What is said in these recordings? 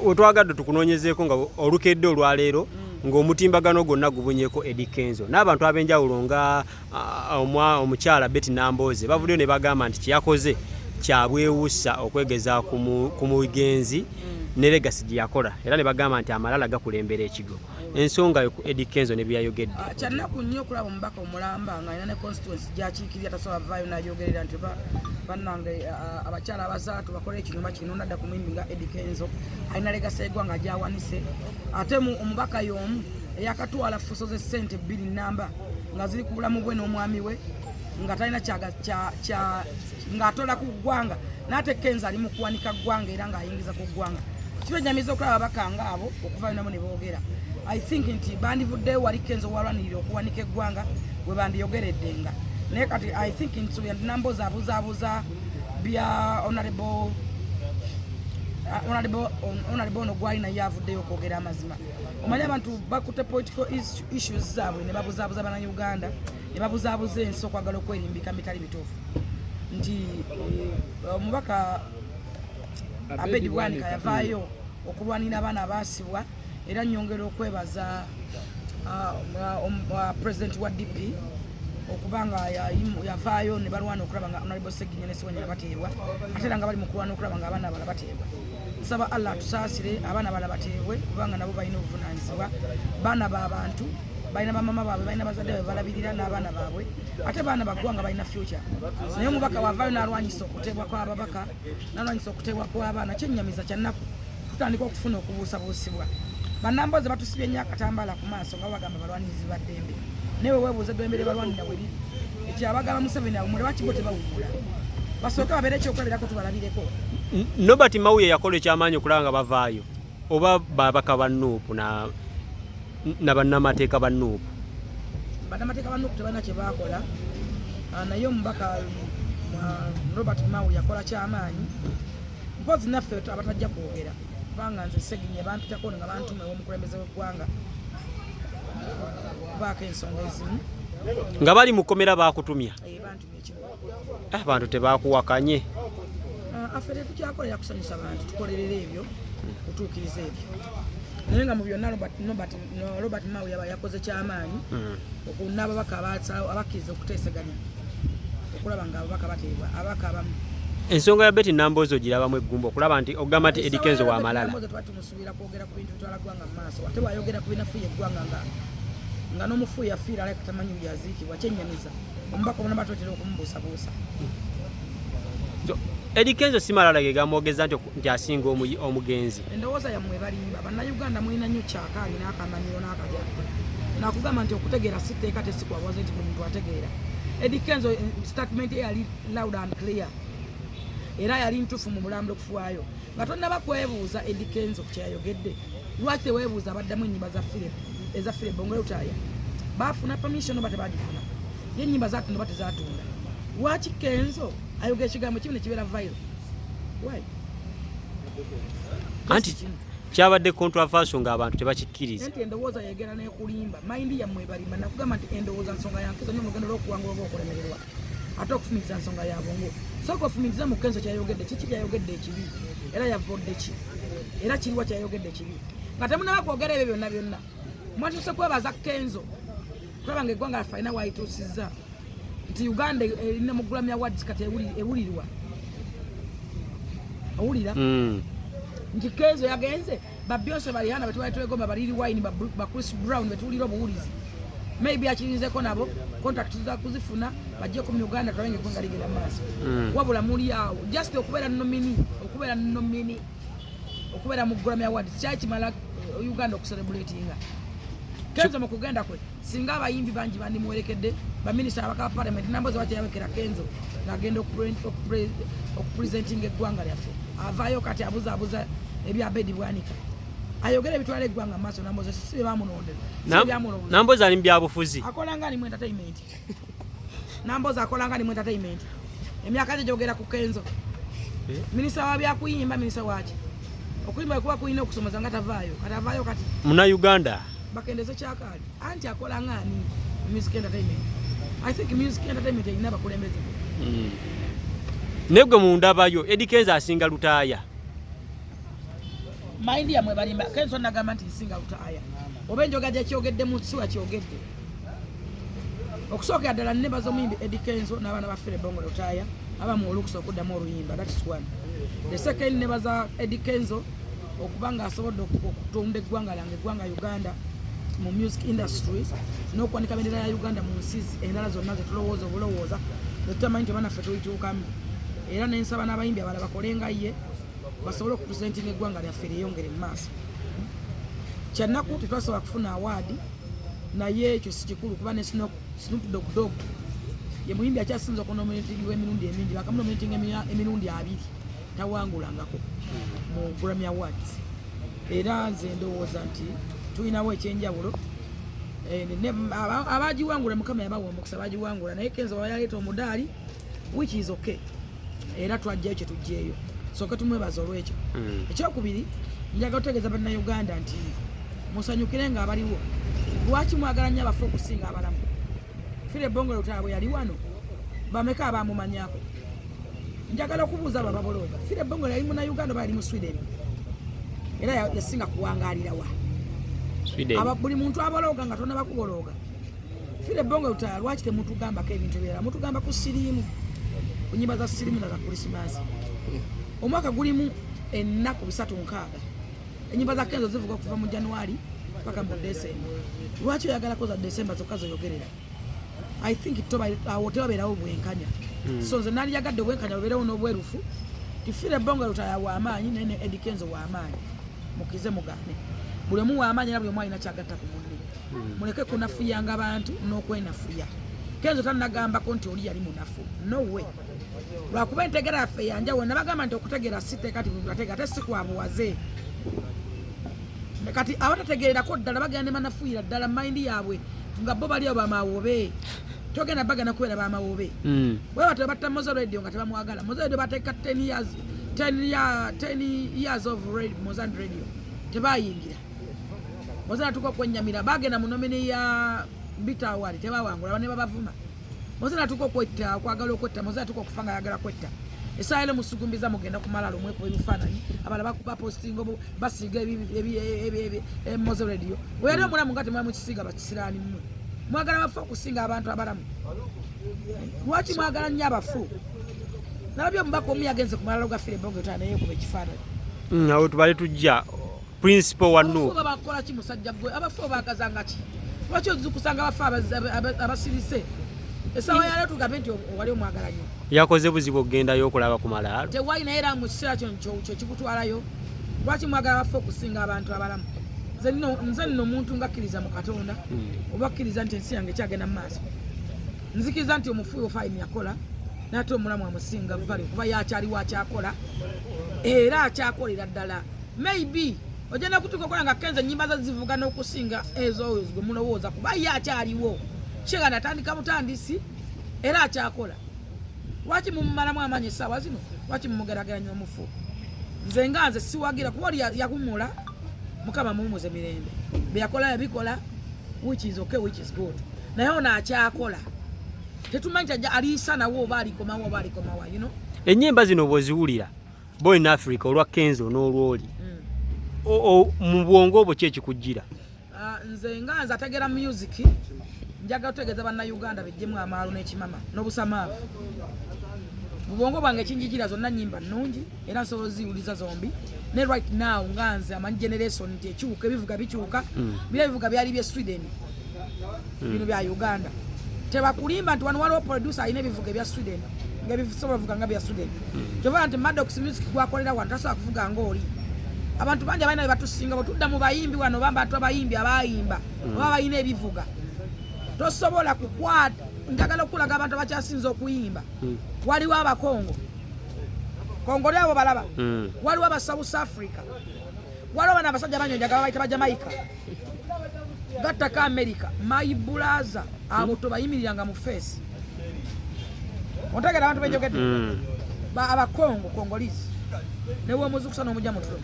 otwagadde tukunoonyezeeko nga olukedde olwaleero ng'omutimbagano gwonna gubunyeko Eddy Kenzo n'abantu ab'enjawulo nga omukyala Betty Nambooze bavuddeyo ne bagamba nti kyeyakoze kyabwewussa okwegeza ku mugenzi ne legacy gye yakola era ne bagamba nti amalala gakulembera ekigo ensonga yo ku Eddy Kenzo ne byayogedde kyannaku nnyo okulaba omubaka omulamba nga alina ne constituency gyakiikirira tasobola vaayo n'ayogerera nti bannange abakyala abazaatu bakola ekinyuma kino nadda ku muyimbi nga Eddy Kenzo alina legacy y'eggwanga gyawanise ate omubaka y'omu eyakatwala fuso z'essente 2 namba nga ziri ku bulamu bwe n'omwami we nga talina ng'atola ku ggwanga n'ate Kenzo ali mu kuwanika ggwanga era ng'ayingiza ku ggwanga kibenyamiza okulaba abakanga abo okuvaayo nabo ne boogera I think nti bandivuddeyo wali Kenzo walwanirira okuwanika eggwanga bwe bandiyogereddenga naye kati I think nti Nambooze abuzaabuza bya honorable ono gwali naye avuddeyo okwogera amazima omanyi abantu bakutte political issues zaabwe ne babuzaabuza bannayuganda ne babuzaabuza ensi okwagala okwerimbika mitali mituufu nti omubaka Abedi Bwanika yavaayo okulwanira abaana abaasibwa era nyongera okwebaza president wa DP okubanga yavaayo ne balwana okulaba nga Honorable Seginya ne Sewanyira bateebwa ate nga bali mu kulwana okulaba nga abaana abala bateebwa nsaba Allah tusaasire abaana abala bateebwe kubanga nabo balina obuvunaanyizibwa baana b'abantu balina bamama baabwe balina bazadde baabwe balabirira n'abaana baabwe ate baana baggwanga balina future naye omubaka wavaayo n'alwanyisa okuteebwa kw'ababaka n'alwanyisa okuteebwa kw'abaana kyennyamiza kyannaku tutandika okufuna okubuusabuusibwa bannambooze batusibye nnyo akatambaala ku maaso nga bagamba balwanirizi ba ddembe naye weebuuza eddembe lye balwanira bwe liri ekyabagamba Museveni awumule bakibo tebawummula basooke babeere ekyokulabirako tubalabireko Nobert Mawuye yakola ekyamaanyi okulaba nga bavaayo oba babaka ba Nuupu na bannamateeka ba Nuupu bannamateeka ba Nuupu tebalina kye baakola naye omubaka Robert Mawuye yakola kyamaanyi mpozi naffe abatajja kwogera kubanga nze Seginya bampitako nga bantuma womukulembeze w'eggwanga kubaako ensonga ezimu nga bali mukomera bakutumya bantumya ekimu abantu tebakuwakanye affe tetukyakola yakusanyusa bantu tukolerera ebyo kutuukiriza ebyo naye nga mu byonna Robert Mawuye yaba yakoze kyamaanyi okunna ababaka abakkiriza okuteeseganya okulaba nga ababaka bateebwa ababaka abamu ensonga ya Betty Nambooze ogirabamu eggumba okulaba nti ogamba nti Eddy Kenzo wa malala tumusuubira kwogera ku bintu bitwala ggwanga mu maaso ate bwayogera ku binafuya eggwanga nga n'omufuuyi afiira aleka tamanyi byaziikibwa kyennyamiza omubaka omuna batotera okumubuusabuusa Eddy Kenzo si malala ge gamwogeza nti asinga omugenzi endowooza yammwe balimba bannayuganda mulina nnyo kyakaali n'akamanyiro n'akajako nakugamba nti okutegeera si tteeka tesikwawaza nti buli muntu ategeera Eddy Kenzo statement ye yali loud and clear era yali ntuufu mu mulambo okufaayo nga tonnaba kwebuuza Eddy Kenzo ku kyeyayogedde lwaki teweebuuza abaddamu ennyimba eza fire bongole utaaya baafuna permission oba tebagifuna ye ennyimba zaatunda oba tezaatunda lwaki Kenzo ayogera ekigambo kimu ne kibeera viral anti kyabadde controversial ng'abantu tebakikkiriza nti endowooza yeegera n'ekulimba mayindi yammwe ebalimba nakugamba nti endowooza nsonga yankizo nnyo mu lugendo lw'okuwangula oba okulemererwa ate okufumiriza nsonga ya bongo sooka ofumiriza mu Kenzo kyayogedde kiki kyayogedde ekibi era yavodde ki era kiriwa kyayogedde ekibi nga temunaba kwogera ebyo byonna mwatuuse kwebaza Kenzo kulaba nga eggwanga laffe alina waayituusizza nti Uganda erina mu Grammy Awards kati ewulirwa owulira nti Kenzo yagenze ba Beyonce balihana betwali twegomba baliri wine ba Chris Brown betuulira obuwulizi maybe akirinzeko nabo contact za kuzifuna bajje ku Uganda twenge eggwanga ligenda maaso wabula muli awo just okubeera nomini okubeera mu Grammy Awards kyakimala Uganda okucelebratinga Kenzo mu kugenda kwe singa abayimbi bangi bandimuwerekedde baminisita abaka parliament Nambooze bakyayawekera Kenzo ng'agenda okupresentinga eggwanga lyaffe avaayo kati abuzaabuza ebya Abedi Bwanika ayogera ebitwala eggwanga maaso Nambooze si bye bamunondera Nambooze ali mu byabufuzi akola nga ali mu entertainment Nambooze akola nga ali mu entertainment emyaka gye gyogera ku Kenzo minisita wa byakuyimba minisita waki okuyimba kuba kulina okusomeza nga tavaayo kati avaayo kati Munnayuganda bakendeze kyakaali anti akola ng'ani music entertainment I think music entertainment erina abakulembeze negwe mundabayo Eddy Kenzo asinga lutaaya mind yamwe balimba Kenzo nagamba nti nsinga lutaya oba enjoga gy'ekyogedde mu kisiwa kyogedde okusookera ddala nebaza omuyimbi Eddy Kenzo n'abaana ba Fere Bongo lutaya abamu olukusa okuddamu oluyimba that is one. The second nebaza Eddy Kenzo okubanga asobodde okutunda eggwanga lyange eggwanga Uganda mu music industry n'okwanika bendera ya Uganda mu nsi endala zonna zetulowooza obulowoozazetutamanyi tebanaffe tuyituukamu era nensaba n'abayimbi abalala bakolenga ye basobole okupresentinga eggwanga lyaffe lyeyongere mu maaso. Kyannaku tetwasobola kufuna awaadi naye ekyo si kikulu kuba ne Snoop Dogg ye muyimbi akyasinza okunominatingibwa emirundi emingi bakamunominatinga emirundi 2 tawangulangako mu Grammy Awards era nze ndowooza nti tulinawo ekyenjawulo abagiwangula Mukama yabawa omukisa bagiwangula naye Kenzo yaleeta omudaali which is okay era twajja ekyo tujjeeyo soka tumwebaza olwekyo. Ekyokubiri njaga otegeeza bannayuganda nti musanyukire nga abaliwo lwaki mwagala nnyo abafu okusinga abalamu. Fire Bongo lutaya bwe yali wano bameka abamumanyako njagala okubuuza abo ababologa Fire Bongo yali munnayuganda oba yali mu Sweden era yasinga kuwangaalira wa buli muntu abologa nga tonna bakubologa. Fire Bongo lutaya lwaki temutugambako ebintu birala mutugamba ku siriimu ku nnyimba za siriimu na za Krismasi. Omwaka gulimu ennaku 36 ennyimba za Kenzo zivuga okuva mu January paka mu December. Lwaki oyagala koza December zokka zoyogerera? I think tebabeerawo bwenkanya so nze nali yagadde obwenkanya bubeerewo n'obwerufu ti Fire Bongo lutaya w'amaanyi nene Eddy Kenzo w'amaanyi mukize mugane buli omu w'amaanyi era buli omu alina kyagatta ku munne muleke kunafuyanga abantu n'okwenafuya. Kenzo tannagambako nti oli yali munafu no way lwakuba entegera yaffe yanjawulo nabagamba nti okutegeera siteeka ti bategeera ate si kwabuwaze kati abatategeererako ddala bagenda ne banafuuyira ddala mayindi yaabwe nga bo bali abo bamawobe togenda bagana kubeera bamawobe bwe bato batta Mozo Radio nga tebamwagala Mozo Radio bateeka 10 years of Mozambique Radio tebayingira Mozo natuka okwennyamira bagenda mu nomine ya Bita Award tebawangula ne babavuma Mozo natuka okwetta okwagala okwetta Mozo natuka okufanga yagala kwetta esaayile musugumbiza mugenda kumalalo mwe ku bifaananyi abala bakuba posting obo basiga Mozo Radio wera omulamu ngati mwa mukisiga bakisiraani mmwe mwagala bafu okusinga abantu abalamu lwaki mwagala nnyo abafu nalabye omubaka omu yagenze ku malalo ga Fire Bongo lutaya naye kuba ekifaananyi awo tubale tujja principal wano abafu bakola ki musajja gwe abafu bagazanga ki lwaki ozukusanga abafu abasirise esawa yaleero tugambe nti wali omwagala nnyo yakoze buzibu okugendayo okulaba ku malaalo tewali naye era mu kiseera kyo kikutwalayo lwaki mwagala bafu okusinga abantu abalamu. Nze nno omuntu ngakkiriza mu Katonda oba kkiriza nti ensi yange ekyagenda mu maaso nzikiriza nti omufuuyi ofayini yakola n'ate omulamu amusinga vale kuba yakyaliwo akyakola era akyakolera ddala maybe ogenda kutuuka okola nga Kenzo ennyimba ze zivuga n'okusinga ezo gwe mulowooza kuba ye akyaliwo kyega natandika butandisi era akyakola. Lwaki mumumalamu amaanyi essaawa zino lwaki mumugerageranya omufu? Nze siwagira kuba oli yakumula Mukama mumuze mirembe byakola yabikola which is okay which is good naye ono akyakola tetumanyi tajja aliisa nawo oba alikomawo you know. Ennyimba zino bwoziwulira Boy in Africa olwa Kenzo n'olwoli mu bwongo obwo ki ekikujjira? Nze ategera music njaga otegeeza bannayuganda bejjemu amaalo n'ekimama n'obusamaavu mu bwongo bwange ekinjijira zonna nnyimba nnungi era nsobola ziwuliza zombi ne right now nganze amanyi generation nti ekiwuka ebivuga bikyuka bira bivuga byali bye Sweden bino bya Uganda tebakulimba nti wano waliwo producer alina ebivuga ebya Sweden nga bisobola vuga nga bya Sweden kyova nti Maddox Music gwakolera wano tasobola kuvuga ng'oli abantu bangi abalina batusinga botudda mu bayimbi wano bamba atu abayimbi abayimba oba balina ebivuga tosobola kukwata njagala okulaga abantu abakyasinza okuyimba waliwo abakongo Kongole abo balaba waliwo aba South Africa waliwo bana abasajja banyonjaga babayita ba Jamaica gatta ka America my brother abo tobayimiriranga mu face ontegera abantu benjogedde abakongo Congolese newo muzukusa n'omujja mutulo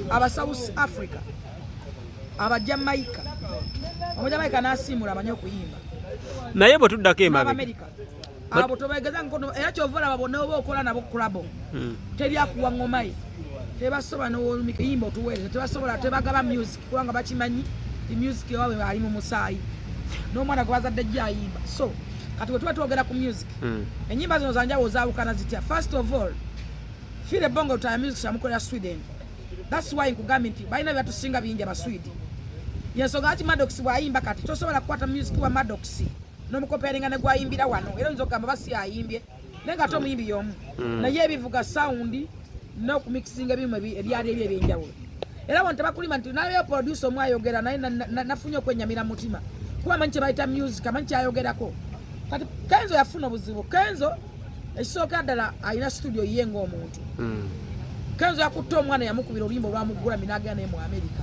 aba South Africa aba Jamaica omujamaika n'asiimula amanyi okuyimba naye bwe tuddako emabe abo tobegeza nkono era kyovola babone oba okola nabo kulabo teryakuwa ngomayi tebasobola n'olumika yimba otuweereza tebasobola tebagaba music kubanga bakimanyi ti music ewaabwe ali mu musaayi n'omwana gwe bazadde jja ayimba so kati bwe tuba twogera ku music ennyimba zino zanjawulo zaawukana zitya first of all Fire Bongo Utaya music yamukolera Sweden that's why nkugambye nti balina byatusinga bingi abaswidi yensonga lwaki Maddox bw'ayimba kati tosobola kukwata music wa Maddox n'omukoperinga ne gwayimbira wano era oyinza okugamba basi ayimbye naye nga tomuyimbi y'omu naye ebivuga sound n'okumixinga ebimu ebyali ebyo ebyenjawulo era wano tebakulima nti nayo producer omu ayogera naye nafunye okwenyamira mu mutima kuba amanyi kye bayita music amanyi kyayogerako kati Kenzo yafuna obuzibu Kenzo ekisooka ddala alina studio ye ng'omuntu Kenzo yakutte omwana yamukubira oluyimba olwamugula minagenda naye mu America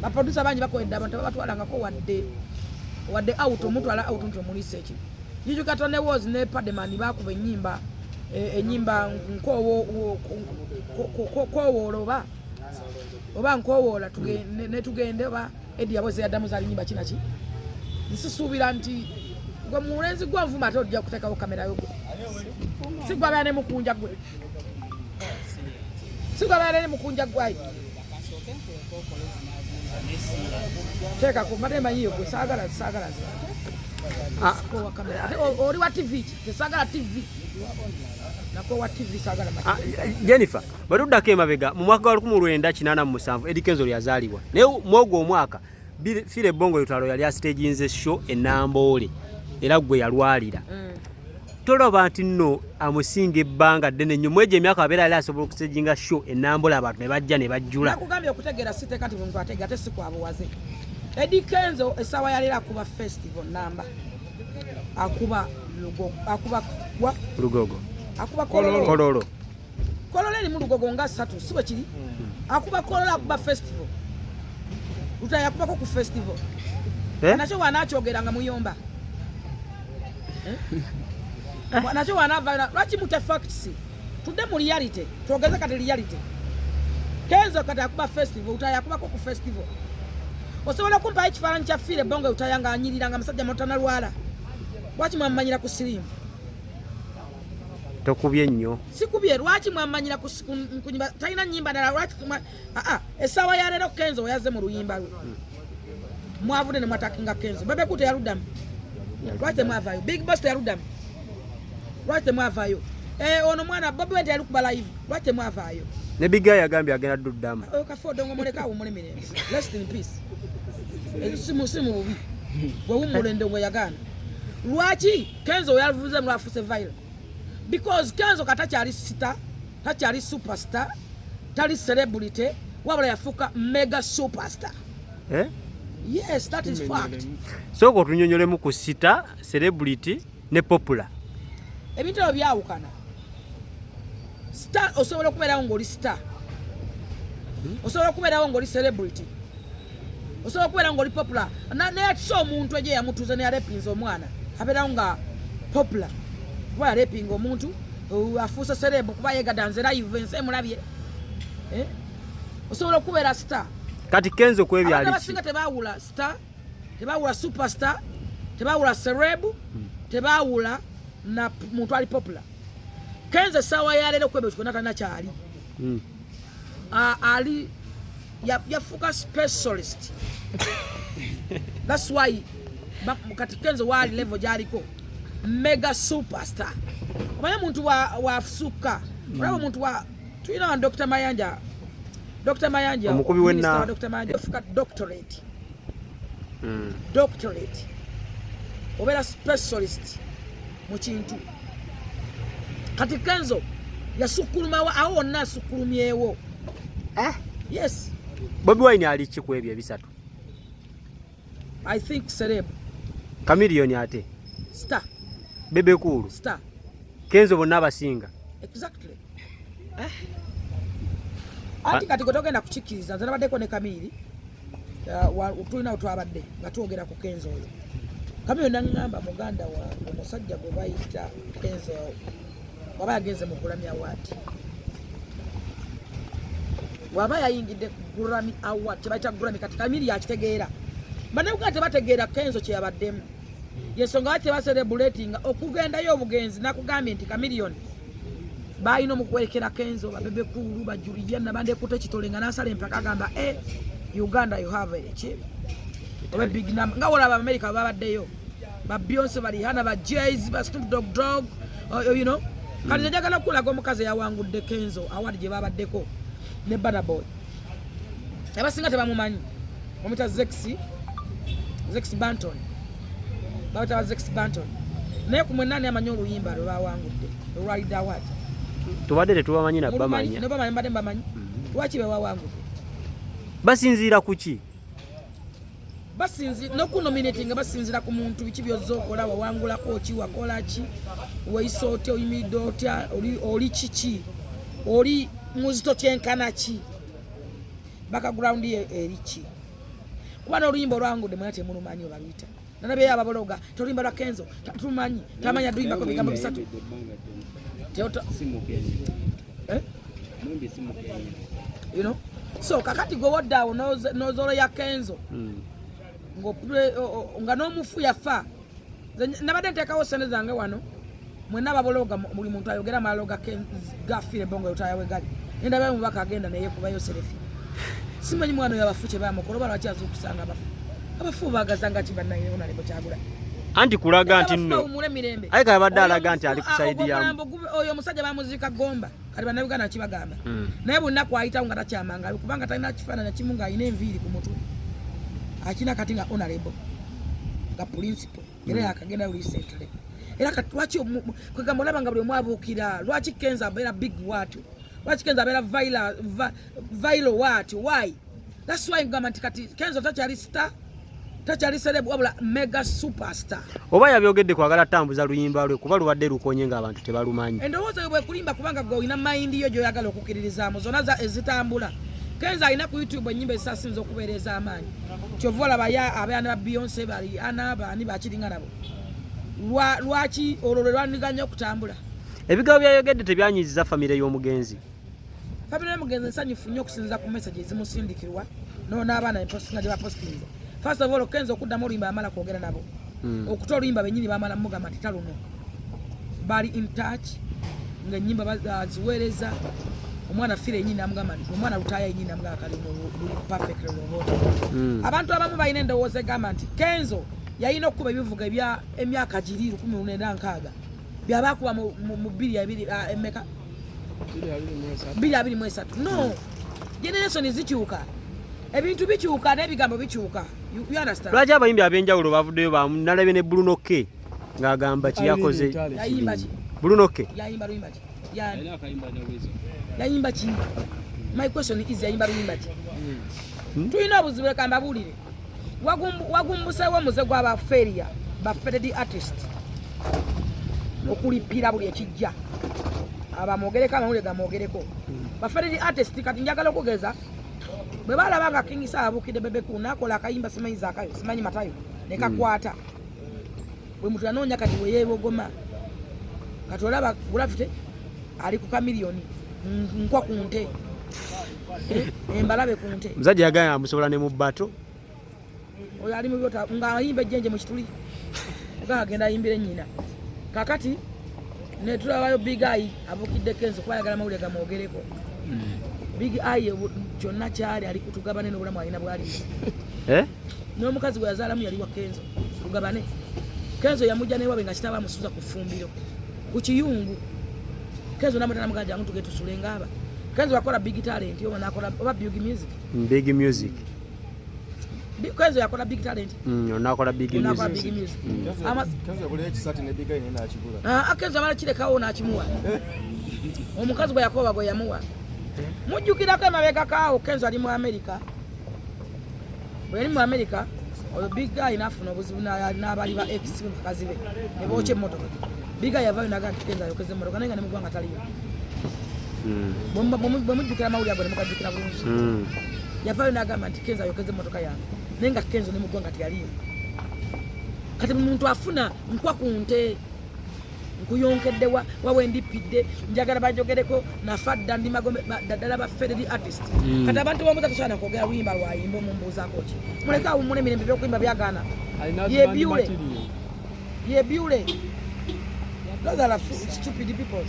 baproducer bangi bakoledde abantu babatwalangako wadde out omutwala out nti omulisa eki Jijukata ne Woz ne Padman bakuba ennyimba nkowoola oba nkowoola tugende oba Eddy yaboze yaddamu zaali nnyimba kinaki nsisuubira nti gwe mulenzi gwanvuma ate ojja kuteekawo kamera yo gwe sigwabaana ne mukunja gwe sigwabaana ne mukunja gwayi teekako mbadde manyiyo gwe saagala kowa kamera ate oli wa TV tesaagala TV nakowa TV saagala Jennifer batuddako emabega mu mwaka wa 1987 Eddy Kenzo lyazaalibwa naye mwogwo omwaka Fire Bongo Utalo yali astaginze show e Nambooze era gwe yalwalira toloba nti nno amusinga ebbanga ddene nnyo mwegyo emyaka abeera yali asobola okustaginga show e Nambooze abantu ne bajja ne bajjula nakugambye okutegeera siteeka nti muntu ategeera ate si kwabuwaze Eddy Kenzo essaawa yaleero akuba festival namba akuba lugogo akuba kololo erimu lugogo nga 3 si bwe kiri akuba kololo akuba festival Utaya akubako ku festival nakyo wanakyogeranga muyomba nakyo wanava lwaki mute facts tudde mu reality twogeze kati reality Kenzo kati akuba festival Utaya akubako ku festival osobola kumpayo ekifaananyi kya Fire Bongo Utaya nga anyiriranga musajja motana lwala lwaki mwamumanyira ku sirimu tokubye nnyo sikubye lwaki mwamumanyira kunyimba talina nnyimba ndala lwaki essaawa ya leero Kenzo yaze mu luyimba lwe mwavudde ne mwatakinga Kenzo bebe kute yaluddamu lwaki temwavaayo Big Boss teyaluddamu lwaki temwavaayo ono mwana Bobi Wine yali kuba live lwaki temwavaayo ne Big Guy yagambye agenda duddamu kafodongo muleka awumule mirembe rest in peace simu bubi bwewummula endongo yagaana lwaki Kenzo yavuze mlafuse viral because Kenzo katakyali star takyali superstar tali celebrity wabula yafuuka mega superstar yes that is fact so ko tunyonyolemu ku star celebrity ne popular ebintu ebyo byawukana star osobola okubeerawo ng'oli star osobola okubeerawo ng'oli celebrity osobola okubeerawo ng'oli popular naye tusa omuntu egye yamutuuza ne yarepinza omwana abeerawo nga popular kuba yarepinga omuntu afuusa celeb kuba yegadanze live ensi emulabye osobola okubeera star kati Kenzo kwebyali abasinga tebaawula star tebaawula superstar tebaawula celeb tebaawula na muntu ali popular Kenzo essaawa yaleero kwebyo kikona talina kyali ali yafuuka specialist that's why kati Kenzo waali level gyaliko mega superstar omanye muntu wafuuka olaba omuntu wa tulina wa Dr. Mayanja omukubi wenna Dr. Mayanja afuuka doctorate doctorate obeera specialist mu kintu kati Kenzo yasukulumawo awo wonna asukulumyewo yes Bobi Wine ali ki ku ebyo ebisatu I think celeb Chameleone ate star Bebe Cool star Kenzo bonna abasinga exactly ati kati gotogenda kukikkiriza nze nabaddeko ne Kamiri tulina otwabadde nga twogera ku Kenzo oyo Kamiri naŋŋamba muganda wange omusajja gwe bayita Kenzo waba yagenze mu Grammy Award waba yayingidde Grammy Award kyebayita Grammy kati Kamiri yakitegeera baneuga tebategeera Kenzo kye yabaddemu yensonga lwaki tebaserebulatinga okugendayo obugenzi nakugambye nti Chameleone balina omukwekera Kenzo babebe kulu bajuliya nabande kuto kitolenga nasala empaka agamba Uganda you have a oba big number nga wala America babaddeyo ba Beyonce bali hana ba Jay-Z ba Snoop Dogg you know kali njagala kulaga omukazi yawangudde Kenzo award gye babaddeko ne Bana Boy abasinga tebamumanyi omuta Zex Banton babata Zex Banton naye kumwe nani amanyi oluyimba lwe bawangudde olwalidde award tubadde tetubamanyi na bamanyi ne bamanyi mbadde bamanyi lwaki be bawangudde basinziira kuki basinzi no kunominating basinzira ku muntu biki byozzo okola wawangulako ki wakola ki weisote oyimidde otya oli kiki oli muzito kyenkana ki background ye eriki kuba n'oluyimba olwangude mwena temulumanyi obaluyita nanabe ababologa toluyimba lwa Kenzo tatumanyi tamanya duyimbako bigambo bisatu you know so kakati go woddawo nozolo ya Kenzo nga n'omufu yafa nabadde nteekawo sente zange wano mwena ababologa buli muntu ayogera amaloga gafire bongo yotayawe gali nendabe omubaka agenda naye kubayo serefi simanyi mwana yabafu kye bamukola oba lwaki azukusanga abafu bagazanga kibannaye onalebo kyagula anti kulaga nti nno ayi kabadde alaga nti ali ku saidi yamu oyo omusajja bamuzika Gomba kali bannayuganda kibagamba naye bonna kwayitawo nga takyamanga kubanga talina kifaananya kimu ng'alina enviiri ku mutwe akina kati nga honorable nga principal era yakagenda recently era lwaki kwegamba olaba nga buli omwabuukira lwaki Kenzo abeera big watu lwaki Kenzo abeera viral watu why that's why ngamba nti kati Kenzo takyali star takyali celeb wabula mega superstar oba yabyogedde kwagala tambuza luyimba lwe kuba lubadde lukonye nga abantu tebalumanyi endowooza yo bwekulimba kubanga gwe olina mayindi yo gyoyagala okukkiririzaamu zonna ezitambula Kenzo alina ku YouTube ennyimba ezisasinza okubeera ez'amaanyi kyova olaba abaana ba Beyonce bali anabaani bakiringa nabo lwaki olwo lwe lwandiganya okutambula ebigambo byayogedde tebyanyiziza famire y'omugenzi famire y'omugenzi nsanyufu nnyo okusinziza ku message ezimusindikirwa n'abaana empostinga gye bapostinze first of all Kenzo okuddamu oluyimba amala kwogera nabo okuta oluyimba bennyini bamala mugamba nti taluno bali in touch ng'ennyimba baziweereza omwana fire yennyini namugamba nti omwana lutaaya yennyini namugamba kali luli perfect abantu abamu balina endowooza egamba nti Kenzo yalina okukuba ebivuga ebya emyaka giri 1960 byabakuba mu 223 no generation zikyuka ebintu bikyuka n'ebigambo bikyuka you understand lwaki abayimbi ab'enjawulo bavuddeyo nalabye ne Bruno K ng'agamba kiyakoze yayimba ki Bruno K yayimba luyimba ki yayimba ki my question is yayimba luyimba ki tulina obuzibu leka mbabuulire wagumbuseewo omuze gw'abaferia bafededi artist okulipira buli ekijja abamwogereko amawulire gamwogereko bafededi artist kati njagala okugeza bwe balaba nga King Saabukide bebeku nakola akayimba simanyi zakayo simanyi matayo nekakwata bwe mutu yanoonya kati weyeebogoma kati olaba gulafite ali ku kamiliyoni nkwa ku nte embalabe ku nte muzadde yagaya amusobola ne mu bbato oyo ali mu byota ng'ayimba ejjenje mu kituli nga agenda ayimbire nnyina kakati ne tulabayo Big Eye abukidde Kenzo kuba ayagala amawulire gamwogereko Big Eye kyonna kyali ali kutugabane n'obulamu alina bwali n'omukazi gwe yazaalamu yali wa Kenzo tugabane Kenzo yamujja newabe nga kitaba amusuza ku ffumbiro ku kiyungu Kenzo namutana muganja jangu tuge tusule ngaba Kenzo akola big talent yo nakola oba big music Kenzo yakola big talent nakola big music Kenzo yakola ekisati ne Big Eye n'akigula Kenzo amala kirekawo n'akimuwa omukazi gwe yakoba gwe yamuwa mujjukirako emabega kaawo Kenzo ali mu America bwe yali mu America oyo Big Eye n'afuna obuzibu n'abali ba ex bakazi be ne bookya emmotoka Big Eye yavaayo n'agamba nti Kenzo ayokeze emmotoka naye nga ne mu ggwanga taliyo bwe mujjukira amawulire ago ne mugajjukira bulungi yavaayo n'agamba nti Kenzo ayokeze emmotoka yange naye nga Kenzo ne mu ggwanga tiyaliyo kati muntu afuna nkwa ku nte nkuyonkedde wawendipidde njagala bajogereko nafadda ndi magombe ddala bafededi artist kati abantu bomu tatusobola kwogera luyimba lwayimba omumbuuzaako ki muleke awummula emirembe byokuyimba byagaana yebyule Those are stupid people.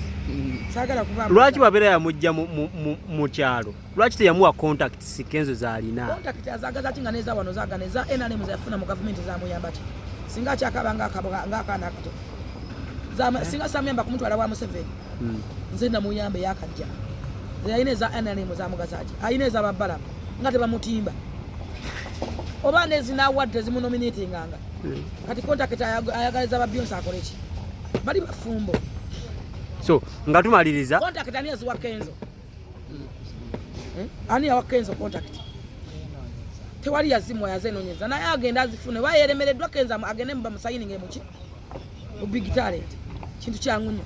Sagala kuba. Lwaki babera ya mujja mu kyalo? Lwaki teyamuwa contacts Kenzo zalina? Contact azagaza kinganeza wano zaganeza enane muzafuna mu government za muyamba ki. Singa kyakabanga akaboga ngakana akato. Zama singa samyamba kumutwala wa Museveni. Nze na muyambe yakajja. Yayineza enane muzamugazaji. Ayineza babala. Ngate bamutimba. Oba nezina wadde zimu nominating nganga. Kati contact ayagaliza ba Beyonce akolechi. Bali bafumbo. So, ngatumaliriza. Contact ani azuwa Kenzo. Ani ya Kenzo contact. Tewali yazimu yazenonyeza. Na agenda azifune. Wayeremereddwa Kenzo agende mba musayininge muki. Mu big talent. Kintu kyangunyo.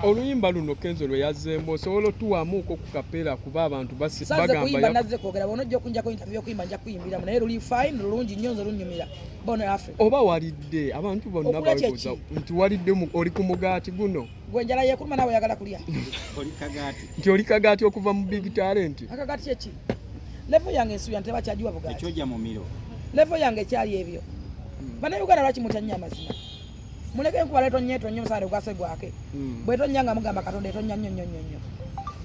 Oluyimba luno Kenzo lwe yazembo solo tuwamuko ku kapera kuba abantu basi bagamba ya. Sasa naze kwogera bono jjo kunja ko interview kuyimba nja kuyimbira naye luli fine lulungi nyonzo lunyumira. Bono Africa. Oba walidde abantu bonna bakoza nti walidde oli ku mugati guno. Gwenjala yekuluma nawe yagala kulya. Oli kagati. Nti oli kagati okuva mu big talent. Akagati echi. Level yange nsuya nteba kyajiwa bugati. Ekyoja mu miro. Level yange kyali ebyo. Bana Uganda lwaki mutanya amazima. Muleke nkuba leto nyeto nnyo musale gwase gwake. Bwe to nyanga mugamba katonda to nnyo nnyo.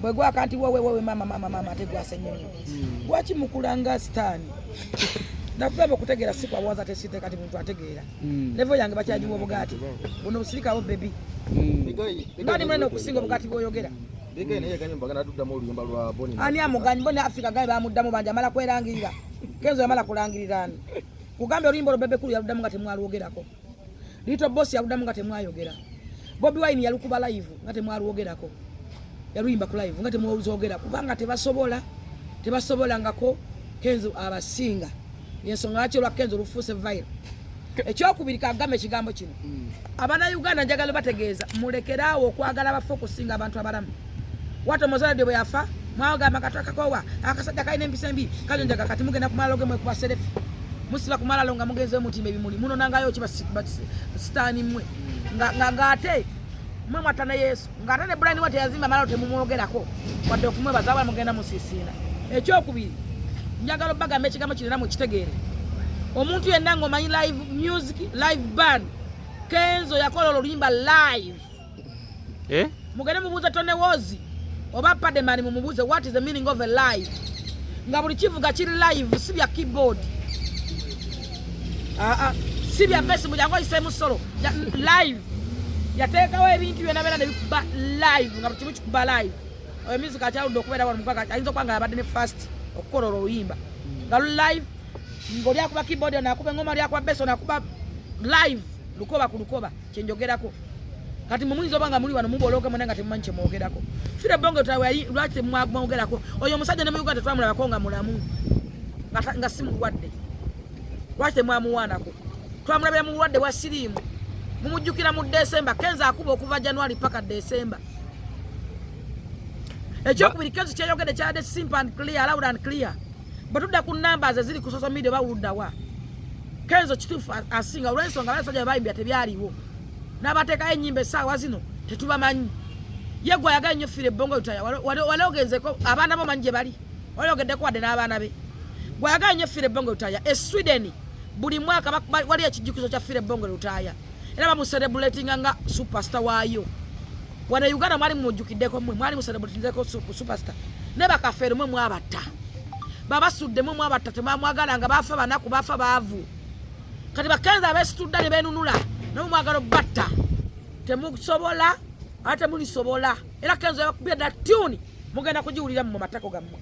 Bwe gwa kanti wewe mama ate gwase nnyo. Lwaki mukulanga stani? Nakugamba okutegeera si kwa waza tesite kati muntu ategeera. Level yange bakyajiwa obugati. Buno busirika wo baby. Ngani mwana okusinga obugati bwoyogera. Bigay naye kanye mbagana tuddamu oluyimba lwa Boni. Ani amuganyi Boni Africa gaye bamuddamu banja mala kwerangirira. Kenzo yamala kulangirirani. Kugambe oluyimba lwo bebe kulu yaluddamu nga temwalwogerako. Little boss yaluddamu nga temwayogera. Bobby Wine yalukuba live nga temwalwogerako. Yaluyimba ku live nga temwozogera kubanga tebasobola ngako Kenzo abasinga. Yensonga lwaki lwa Kenzo lufuuse viral. Ekyokubiri kagame ekigambo kino. Abana Uganda njagala bategeeza mulekerawo okwagala abafokusinga abantu abalamu. Wato mozala bwe yafa mwagamba kataka kowa akasajja kaine empisa mbi kanyo njaga kati mugenda kumala mwe kuba serefi. Musiba kumala longa mugenze mutimbe bimuli muno nangayo kiba stani mwe ngate mwe mwatana Yesu ngate ne Brian wate yazimba malo temumwogerako wadde okumwe bazaba mugenda musisina. Ekyokubiri njagala bagambe ekigambo kirina mu kitegeere. Omuntu yenna ngomanyi live music live band Kenzo yakola oluyimba live. Mugende mubuuze Tone Wozi oba Pademani mumubuuze what is the meaning of a live. Nga buli kivuga kiri live si bya keyboard. Si bya besi mujango isemu solo live. Yateekawo ebintu byonna bera ne bikuba live nga buli kimu kikuba live. Oyo music akyaludde okubeera wano mupaka ayinza okwanga yabadde ne fast okukola oluyimba. Nga live ngoli akuba keyboard nakuba engoma lyakuba beso nakuba live lukoba ku lukoba kyenjogerako. Kati mumuyinza obanga muli wano muboloke mwenanga temumanyi kyemwogerako. Fire bongo tawe lwaki mwogerako. Oyo omusajja ne muyuganda twamulabako nga mulamu nga si mulwadde. Lwaki temwamuwaanako. Twamulabira mu bulwadde bwa siriimu. Mumujjukira mu December. Kenzo akuba okuva January paka December. Ekyokubiri Kenzo kyeyogedde kyadde simple and clear, loud and clear. Batudda ku numbers eziri ku social media bawuluddawa. Kenzo kituufu asinga olw'ensonga abasajja bayimbya tebyaliwo. N'abateekayo ennyimba essaawa zino tetubamanyi. Ye gwe ayagala nnyo Fire Bongo Lutaya wali ogenzeko abaana bo manyi gye bali. Wali ogeddeko wadde n'abaana be. Gwe ayagala nnyo Fire Bongo Lutaya. Sweden buli mwaka wali ekijjukizo kya Fire Bongo Lutaya. Era bamucelebratinga nga superstar waayo. Wano Uganda mwali mumujjukiddeko mmwe mwali mucelebratingeko superstar. Ne bakafeero mmwe mwabatta. Babasudde mmwe mwabatta temwamwagala nga baafa banaku baafa baavu. Kati bakenza abesitudde ne beenunula n'omwagalo batta temusobola ate mulisobola era Kenzo yakubira da tune mugenda kujiwulira mu matako gammwe.